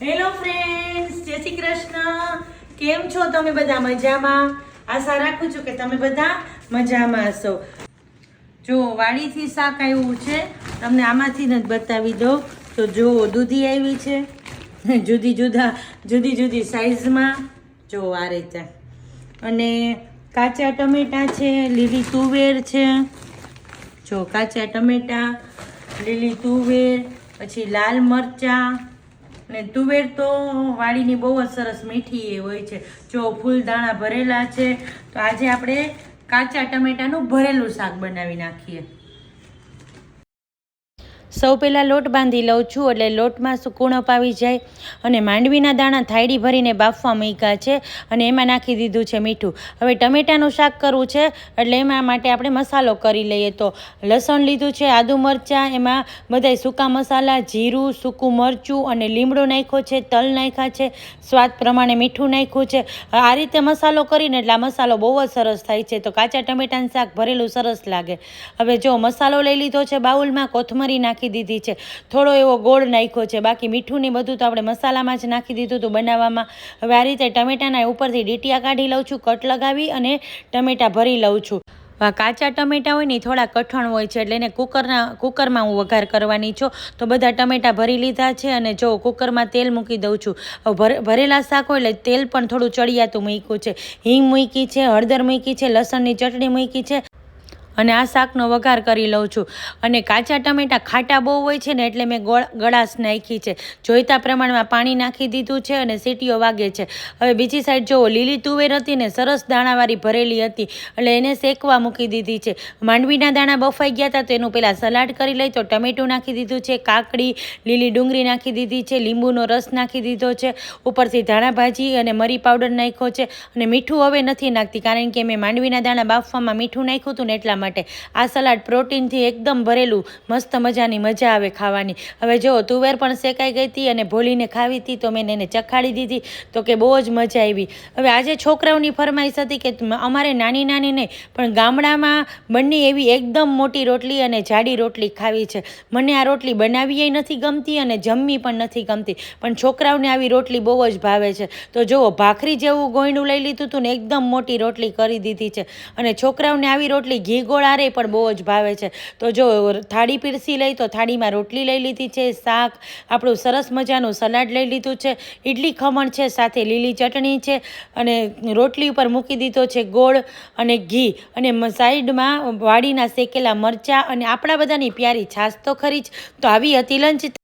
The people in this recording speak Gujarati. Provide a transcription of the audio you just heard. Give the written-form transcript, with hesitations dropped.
હેલો ફ્રેન્ડ્સ, જય શ્રી કૃષ્ણ. કેમ છો તમે બધા? મજામાં? આશા રાખું છું કે તમે બધા મજામાં હશો. જો વાડીથી શાક આવ્યું છે, તમને આમાંથી જ બતાવી દઉં. તો જો દૂધી આવી છે જુદી જુદી સાઈઝમાં. જો આ રીતે. અને કાચા ટમેટા છે, લીલી તુવેર છે. જો કાચા ટમેટા, લીલી તુવેર, પછી લાલ મરચાં. અને તુવેર તો વાડીની બહુ જ સરસ મીઠી હોય છે. જો ફૂલદાણા ભરેલા છે. તો આજે આપણે કાચા ટમેટાનું ભરેલું શાક બનાવી નાખીએ. સૌ પહેલાં લોટ બાંધી લઉં છું, એટલે લોટમાં કૂણપ આવી જાય. અને માંડવીના દાણા થાળી ભરીને બાફવા મૂક્યા છે, અને એમાં નાખી દીધું છે મીઠું. હવે ટમેટાનું શાક કરવું છે, એટલે એમાં માટે આપણે મસાલો કરી લઈએ. તો લસણ લીધું છે, આદુ મરચાં, એમાં બધાય સૂકા મસાલા, જીરું, સૂકું મરચું અને લીમડો નાખ્યો છે, તલ નાખ્યા છે, સ્વાદ પ્રમાણે મીઠું નાખ્યું છે. આ રીતે મસાલો કરીને એટલે આ મસાલો બહુ જ સરસ થાય છે. તો કાચા ટમેટાનું શાક ભરેલું સરસ લાગે. હવે જો મસાલો લઈ લીધો છે બાઉલમાં, કોથમરી નાખી દીધી છે, થોડો એવો ગોળ નાખ્યો છે. બાકી મીઠું ને બધું તો આપણે મસાલામાં જ નાખી દીધું હતું બનાવવામાં. હવે આ રીતે ટમેટાના ઉપરથી ડીટીયા કાઢી લઉં છું, કટ લગાવી અને ટમેટા ભરી લઉં છું. કાચા ટમેટા હોય ને થોડા કઠણ હોય છે, એટલે એને કુકરમાં હું વઘાર કરવાની છું. તો બધા ટમેટા ભરી લીધા છે, અને જો કુકરમાં તેલ મૂકી દઉં છું. ભરેલા શાક હોય એટલે તેલ પણ થોડું ચડિયાતું મૂક્યું છે. હિંગ મૂકી છે, હળદર મૂકી છે, લસણની ચટણી મૂકી છે. અને આ શાકનો વઘાર કરી લઉં છું. અને કાચા ટમેટા ખાટા બહુ હોય છે ને, એટલે મેં ગળાશ નાખી છે. જોઈતા પ્રમાણમાં પાણી નાખી દીધું છે, અને સીટીઓ વાગે છે. હવે બીજી સાઈડ જુઓ, લીલી તુવેર હતી ને, સરસ દાણાવાળી ભરેલી હતી, એટલે એને શેકવા મૂકી દીધી છે. માંડવીના દાણા બફાઈ ગયા હતા, તો એનું પહેલાં સલાડ કરી લઈ. તો ટમેટું નાખી દીધું છે, કાકડી, લીલી ડુંગળી નાખી દીધી છે, લીંબુનો રસ નાખી દીધો છે, ઉપરથી ધાણા ભાજી અને મરી પાવડર નાખ્યો છે. અને મીઠું હવે નથી નાખતી, કારણ કે મેં માંડવીના દાણા બાફવામાં મીઠું નાખ્યું હતું ને, એટલા માટે. આ સલાડ પ્રોટીનથી એકદમ ભરેલું, મસ્ત મજાની મજા આવે ખાવાની. હવે જો તુવેર પણ શેકાઈ ગઈ હતી, અને ભોલીને ખાવી હતી, તો મેં એને ચખાડી દીધી. તો કે બહુ જ મજા આવી. હવે આજે છોકરાઓની ફરમાઈશ હતી કે અમારે નાની નાની નહીં, પણ ગામડામાં બંને એવી એકદમ મોટી રોટલી અને જાડી રોટલી ખાવી છે. મને આ રોટલી બનાવીએ નથી ગમતી, અને જમવી પણ નથી ગમતી, પણ છોકરાઓને આવી રોટલી બહુ જ ભાવે છે. તો જુઓ, ભાખરી જેવું ગોયણું લઈ લીધું હતું ને, એકદમ મોટી રોટલી કરી દીધી છે. અને છોકરાઓને આવી રોટલી ઘી ગોળ આરે પણ બહુ જ ભાવે છે. તો જો થાળી પીરસી લઈ, તો થાળીમાં રોટલી લઈ લીધી છે, શાક, આપણું સરસ મજાનું સલાડ લઈ લીધું છે, ઇડલી ખમણ છે, સાથે લીલી ચટણી છે, અને રોટલી ઉપર મૂકી દીધો છે ગોળ અને ઘી. અને સાઈડમાં વાડીના શેકેલા મરચાં, અને આપણા બધાની પ્યારી છાશ તો ખરી જ. તો આવી હતી લંચ.